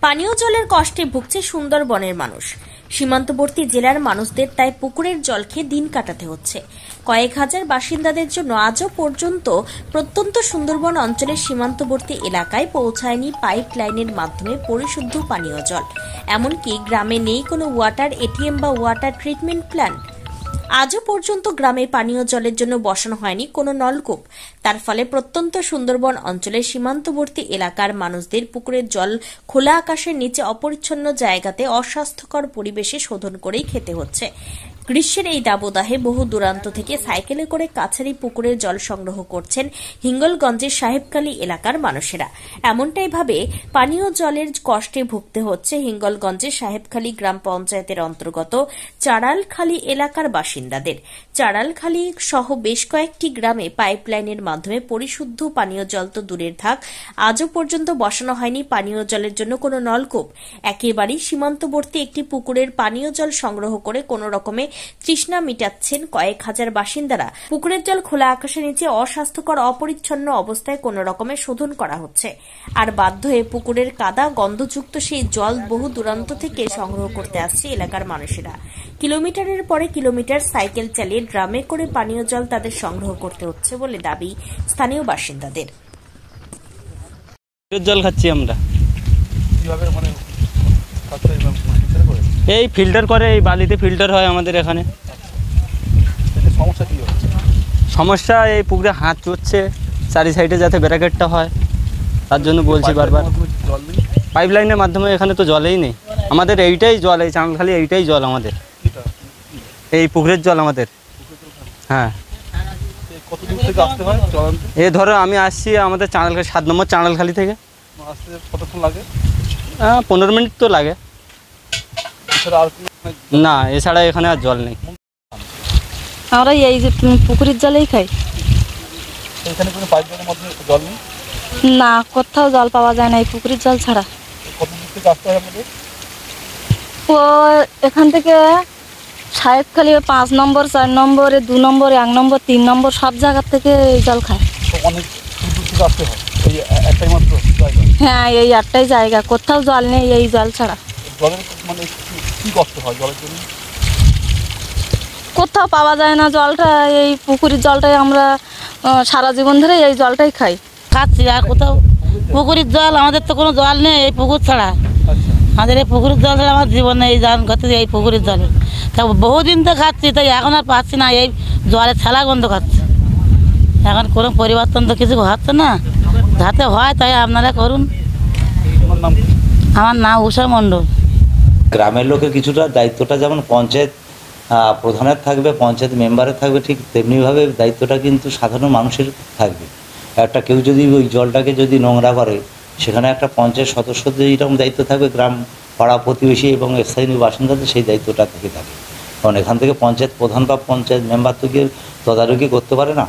পানীয় জলের কষ্টে ভুগছে সুন্দরবনের মানুষ। সীমান্তবর্তী জেলার মানুষদের তাই পুকুরের জল খেয়ে দিন কাটাতে হচ্ছে। কয়েক হাজার বাসিন্দাদের জন্য আজও পর্যন্ত প্রত্যন্ত সুন্দরবন অঞ্চলের সীমান্তবর্তী এলাকায় পৌঁছায়নি পাইপ লাইনের মাধ্যমে পরিশুদ্ধ পানীয় জল। এমনকি গ্রামে নেই কোনো ওয়াটার এটিএম বা ওয়াটার ট্রিটমেন্ট প্ল্যান্ট। আজও পর্যন্ত গ্রামে পানীয় জলের জন্য বসানো হয়নি কোনো নলকূপ। তার ফলে প্রত্যন্ত সুন্দরবন অঞ্চলের সীমান্তবর্তী এলাকার মানুষদের পুকুরের জল খোলা আকাশের নিচে অপরিচ্ছন্ন জায়গাতে অস্বাস্থ্যকর পরিবেশে শোধন করেই খেতে হচ্ছে। গ্রীষ্মের এই দাবদাহে বহু দূরান্ত থেকে সাইকেলে করে কাছারি পুকুরের জল সংগ্রহ করছেন হিঙ্গলগঞ্জের সাহেবখালী এলাকার মানুষেরা। এমনটাই ভাবে পানীয় জলের কষ্টে ভুগতে হচ্ছে হিঙ্গলগঞ্জের সাহেবখালী গ্রাম পঞ্চায়েতের অন্তর্গত চাড়ালখালী এলাকার বাসিন্দাদের। চাড়ালখালী সহ বেশ কয়েকটি গ্রামে পাইপলাইনের মাধ্যমে পরিশুদ্ধ পানীয় জল তো দূরের থাক, আজও পর্যন্ত বসানো হয়নি পানীয় জলের জন্য কোনো নলকূপ। একেবারেই সীমান্তবর্তী একটি পুকুরের পানীয় জল সংগ্রহ করে কোনো রকমে তৃষ্ণা মিটাচ্ছেন কয়েক হাজার বাসিন্দারা। পুকুরের জল খোলা আকাশের নিচে অস্বাস্থ্যকর অপরিচ্ছন্ন অবস্থায় কোনো রকমে শোধন করা হচ্ছে। আর বাধ্য হয়ে পুকুরের কাদা গন্ধযুক্ত সেই জল বহু দূরান্ত থেকে সংগ্রহ করতে আসছে এলাকার মানুষেরা। কিলোমিটারের পরে কিলোমিটার সাইকেল চালিয়ে ড্রামে করে পানীয় জল তাদের সংগ্রহ করতে হচ্ছে বলে দাবি স্থানীয় বাসিন্দাদের। জল খাচ্ছি আমরা, এই ফিল্টার করে, এই বালিতে ফিল্টার হয় আমাদের এখানে। সমস্যা এই পুকুরে হাত চড়ছে, চারি সাইডে যাতে ব্র্যাকেটটা হয় তার জন্য বলছি বারবার। পাইপ লাইনের মাধ্যমে এখানে তো জলেই নেই আমাদের, এইটাই জল, এই চাঁদখালি এইটাই জল আমাদের, এই পুকুরের জল আমাদের। হ্যাঁ, এই ধরো আমি আসছি আমাদের চাঁদালখালি 7 নম্বর চাঁদালখালি থেকে। কতক্ষণ লাগে? 15 মিনিট তো লাগে। না, এছাড়া এখানে আর জল নেই। আমরা এই যে পুকুরের জলেই খাই। এখানে কোনো পাইপ লাইনের মাধ্যমে জল নেই? না, কোথাও জল পাওয়া যায় না এই পুকুরের জল ছাড়া। কত দূর থেকে আসতে হয় আমাদের? ও এখান থেকে সাহেবখালী 5 নম্বর, 4 নম্বর, 2 নম্বর, 1 নম্বর, 3 নম্বর সব জায়গা থেকে এই জল খায়। অনেক দূর থেকে আসতে হয় এই একটাই মাত্র জায়গা? হ্যাঁ, এই একটাই জায়গা, কোথাও জল নেই এই জল ছাড়া। জলের মানে কি কষ্ট হয় জলের জন্য? কোথাও পাওয়া যায় না জলটা, এই পুকুরের জলটাই আমরা সারা জীবন ধরে এই জলটাই খাই, খাচ্ছি। আর কোথাও পুকুরের জল, আমাদের তো কোনো জল নেই এই পুকুর ছাড়া। আমাদের এই পুকুরের জল ছাড়া আমার জীবন নেই, জান করতে এই পুকুরের জলে। তা বহুদিন তো খাচ্ছি, তাই এখন আর পাচ্ছি না, এই জলের ছেলা গন্ধ খাচ্ছি। এখন কোনো পরিবর্তন তো কিছু হচ্ছে না, যাতে হয় তাই আপনারা করুন। আমার নাম উষা মণ্ডল। গ্রামের লোকের কিছুটা দায়িত্বটা যেমন পঞ্চায়েত প্রধানের থাকবে, পঞ্চায়েত মেম্বারের থাকবে, ঠিক তেমনিভাবে দায়িত্বটা কিন্তু সাধারণ মানুষের থাকবে। একটা কেউ যদি ওই জলটাকে যদি নোংরা করে, সেখানে একটা পঞ্চায়েত সদস্যদের এরকম দায়িত্ব থাকবে, গ্রাম পাড়া প্রতিবেশী এবং স্থানীয় বাসিন্দাদের সেই দায়িত্বটা থেকে থাকে। কারণ এখান থেকে পঞ্চায়েত প্রধান বা পঞ্চায়েত মেম্বার তো গিয়ে তদারকি করতে পারে না।